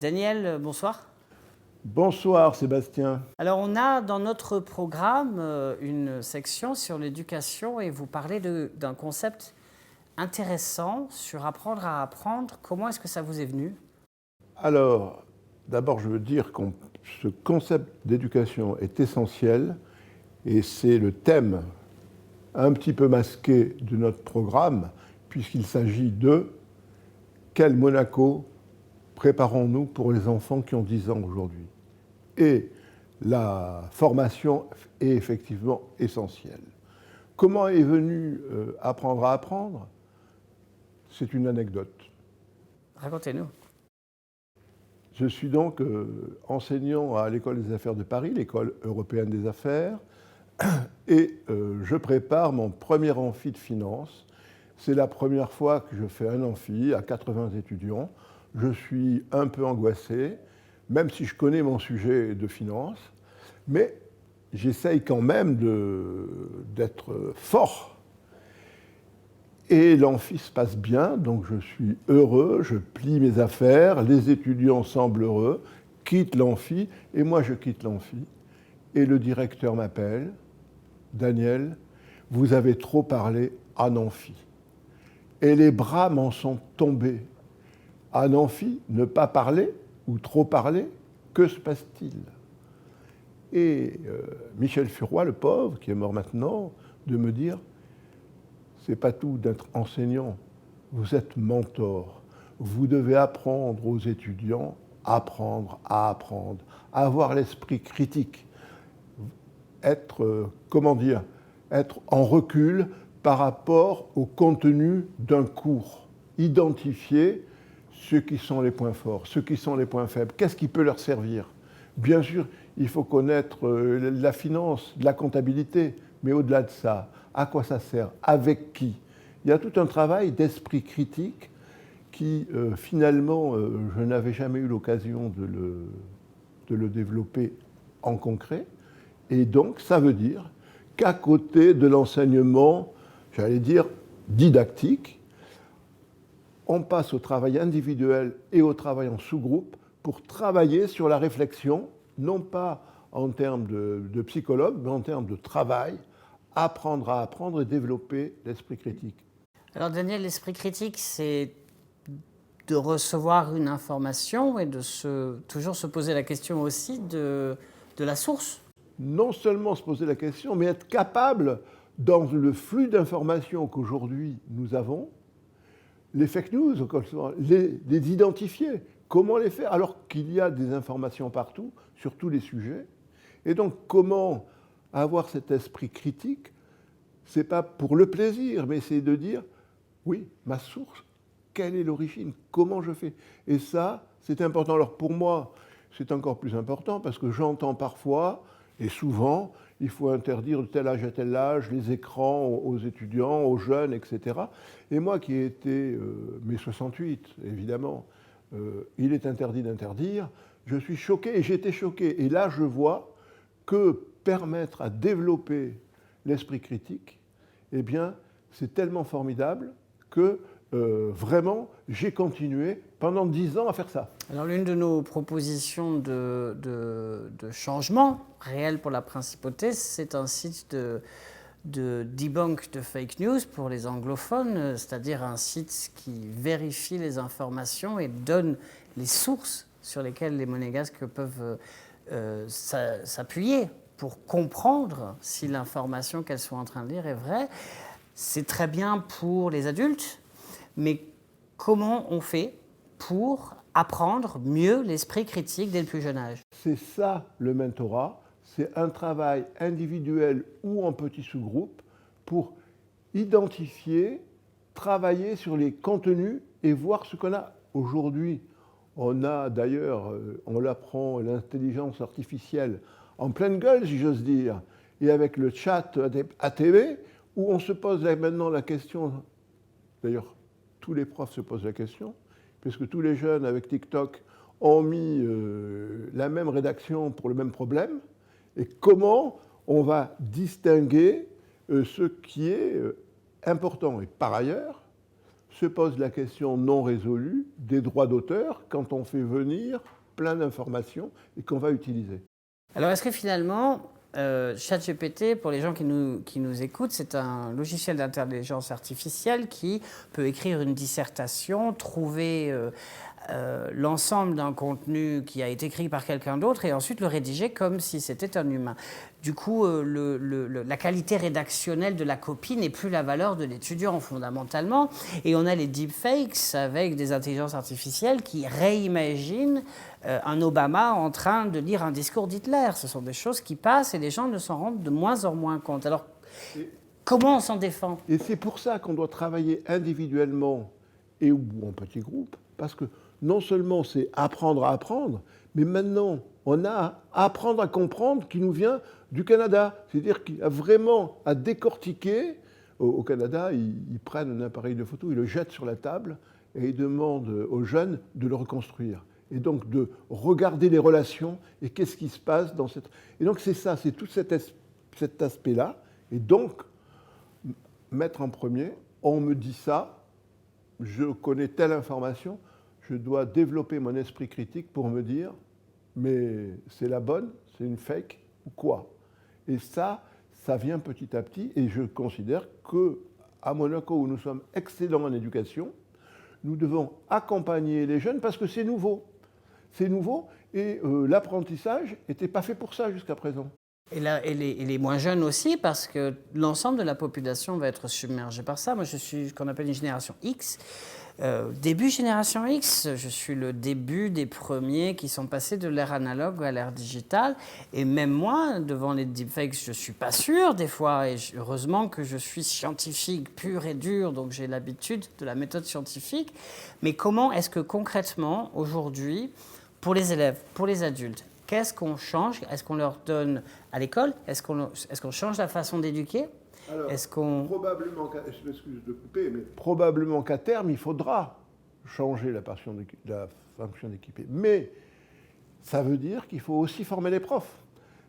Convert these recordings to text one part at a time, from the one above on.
Daniel, bonsoir. Bonsoir Sébastien. Alors on a dans notre programme une section sur l'éducation et vous parlez d'un concept intéressant sur apprendre à apprendre. Comment est-ce que ça vous est venu? Alors, d'abord je veux dire que ce concept d'éducation est essentiel et c'est le thème un petit peu masqué de notre programme puisqu'il s'agit de quel Monaco préparons-nous pour les enfants qui ont 10 ans aujourd'hui. Et la formation est effectivement essentielle. Comment est venu apprendre à apprendre? C'est une anecdote. Racontez-nous. Je suis donc enseignant à l'École des affaires de Paris, l'École européenne des affaires, et je prépare mon premier amphi de finance. C'est la première fois que je fais un amphi à 80 étudiants. Je suis un peu angoissé, même si je connais mon sujet de finance, mais j'essaye quand même d'être fort. Et l'amphi se passe bien, donc je suis heureux, je plie mes affaires, les étudiants semblent heureux, quittent l'amphi, et moi je quitte l'amphi. Et le directeur m'appelle, Daniel, vous avez trop parlé en amphi. Et les bras m'en sont tombés. En amphi, ne pas parler ou trop parler, que se passe-t-il? Et Michel Furoy, le pauvre, qui est mort maintenant, de me dire, c'est pas tout d'être enseignant, vous êtes mentor. Vous devez apprendre aux étudiants, apprendre à apprendre, avoir l'esprit critique, être en recul par rapport au contenu d'un cours, identifier ceux qui sont les points forts, ceux qui sont les points faibles, qu'est-ce qui peut leur servir. Bien sûr, il faut connaître la finance, la comptabilité, mais au-delà de ça, à quoi ça sert? Avec qui? Il y a tout un travail d'esprit critique qui, finalement, je n'avais jamais eu l'occasion de le développer en concret. Et donc, ça veut dire qu'à côté de l'enseignement, j'allais dire, didactique, on passe au travail individuel et au travail en sous-groupe pour travailler sur la réflexion, non pas en termes de psychologue, mais en termes de travail, apprendre à apprendre et développer l'esprit critique. Alors Daniel, l'esprit critique, c'est de recevoir une information et de toujours se poser la question aussi de la source. Non seulement se poser la question, mais être capable, dans le flux d'informations qu'aujourd'hui nous avons, les fake news, les identifier. Comment les faire alors qu'il y a des informations partout, sur tous les sujets? Et donc, comment avoir cet esprit critique? C'est pas pour le plaisir, mais c'est de dire, oui, ma source, quelle est l'origine? Comment je fais? Et ça, c'est important. Alors pour moi, c'est encore plus important parce que j'entends parfois, et souvent, il faut interdire de tel âge à tel âge les écrans aux étudiants, aux jeunes, etc. Et moi qui ai été mai 68, évidemment, il est interdit d'interdire, je suis choqué et j'étais choqué. Et là, je vois que permettre à développer l'esprit critique, eh bien, c'est tellement formidable que vraiment, j'ai continué pendant 10 ans à faire ça. Alors l'une de nos propositions de changement réel pour la principauté, c'est un site de debunk de fake news pour les anglophones, c'est-à-dire un site qui vérifie les informations et donne les sources sur lesquelles les monégasques peuvent s'appuyer pour comprendre si l'information qu'elles sont en train de lire est vraie. C'est très bien pour les adultes, mais comment on fait pour apprendre mieux l'esprit critique dès le plus jeune âge? C'est ça le mentorat, c'est un travail individuel ou en petit sous-groupe pour identifier, travailler sur les contenus et voir ce qu'on a. Aujourd'hui, on a d'ailleurs, on l'apprend, l'intelligence artificielle en pleine gueule, si j'ose dire, et avec le chat ATV, où on se pose maintenant la question, d'ailleurs, tous les profs se posent la question, puisque tous les jeunes avec TikTok ont mis la même rédaction pour le même problème, et comment on va distinguer ce qui est important. Et par ailleurs, se pose la question non résolue des droits d'auteur quand on fait venir plein d'informations et qu'on va utiliser. Alors, est-ce que finalement, ChatGPT, pour les gens qui nous écoutent, c'est un logiciel d'intelligence artificielle qui peut écrire une dissertation, trouver l'ensemble d'un contenu qui a été écrit par quelqu'un d'autre et ensuite le rédiger comme si c'était un humain. Du coup, la qualité rédactionnelle de la copie n'est plus la valeur de l'étudiant fondamentalement. Et on a les deepfakes avec des intelligences artificielles qui réimaginent un Obama en train de lire un discours d'Hitler. Ce sont des choses qui passent et les gens ne s'en rendent de moins en moins compte. Alors, comment on s'en défend? Et c'est pour ça qu'on doit travailler individuellement et ou en petits groupes, parce que non seulement c'est apprendre à apprendre, mais maintenant, on a à apprendre à comprendre qui nous vient du Canada. C'est-à-dire qu'il y a vraiment à décortiquer. Au Canada, ils prennent un appareil de photo, ils le jettent sur la table et ils demandent aux jeunes de le reconstruire. Et donc de regarder les relations et qu'est-ce qui se passe dans cette... Et donc c'est ça, c'est tout cet aspect-là. Et donc, mettre en premier, on me dit ça, je connais telle information, je dois développer mon esprit critique pour me dire, mais c'est la bonne, c'est une fake ou quoi? Et ça vient petit à petit, et je considère qu'à Monaco, où nous sommes excellents en éducation, nous devons accompagner les jeunes parce que c'est nouveau. C'est nouveau, et l'apprentissage n'était pas fait pour ça jusqu'à présent. Et les moins jeunes aussi, parce que l'ensemble de la population va être submergée par ça. Moi, je suis ce qu'on appelle une génération X. Début génération X, je suis le début des premiers qui sont passés de l'ère analogue à l'ère digitale. Et même moi, devant les deepfakes, je ne suis pas sûr des fois. Et heureusement que je suis scientifique pur et dur, donc j'ai l'habitude de la méthode scientifique. Mais comment est-ce que concrètement, aujourd'hui, pour les élèves, pour les adultes, qu'est-ce qu'on change? Est-ce qu'on leur donne à l'école? Est-ce qu'on change la façon d'éduquer? Probablement, je m'excuse de couper, mais probablement qu'à terme, il faudra changer la fonction d'équiper. Mais ça veut dire qu'il faut aussi former les profs.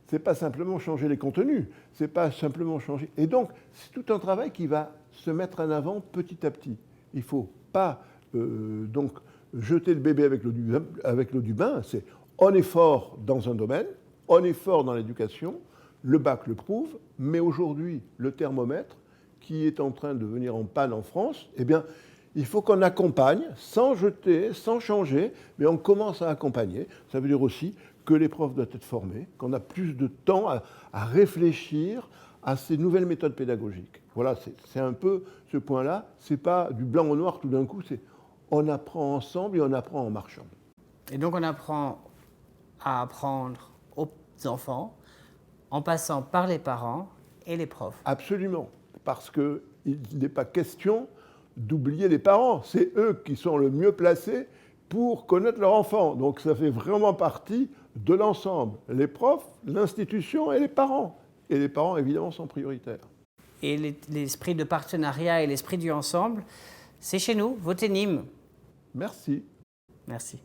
Ce n'est pas simplement changer les contenus, c'est pas simplement changer... Et donc, c'est tout un travail qui va se mettre en avant petit à petit. Il ne faut pas donc jeter le bébé avec l'eau du bain. C'est on est fort dans un domaine, on est fort dans l'éducation, le bac le prouve, mais aujourd'hui, le thermomètre, qui est en train de venir en panne en France, eh bien, il faut qu'on accompagne, sans jeter, sans changer, mais on commence à accompagner. Ça veut dire aussi que les profs doivent être formés, qu'on a plus de temps à réfléchir à ces nouvelles méthodes pédagogiques. Voilà, c'est un peu ce point-là. Ce n'est pas du blanc au noir tout d'un coup, c'est on apprend ensemble et on apprend en marchant. Et donc on apprend à apprendre aux enfants en passant par les parents et les profs. Absolument, parce qu'il n'est pas question d'oublier les parents. C'est eux qui sont le mieux placés pour connaître leur enfant. Donc ça fait vraiment partie de l'ensemble. Les profs, l'institution et les parents. Et les parents, évidemment, sont prioritaires. Et l'esprit de partenariat et l'esprit du ensemble, c'est chez nous. Votez Nîmes. Merci. Merci.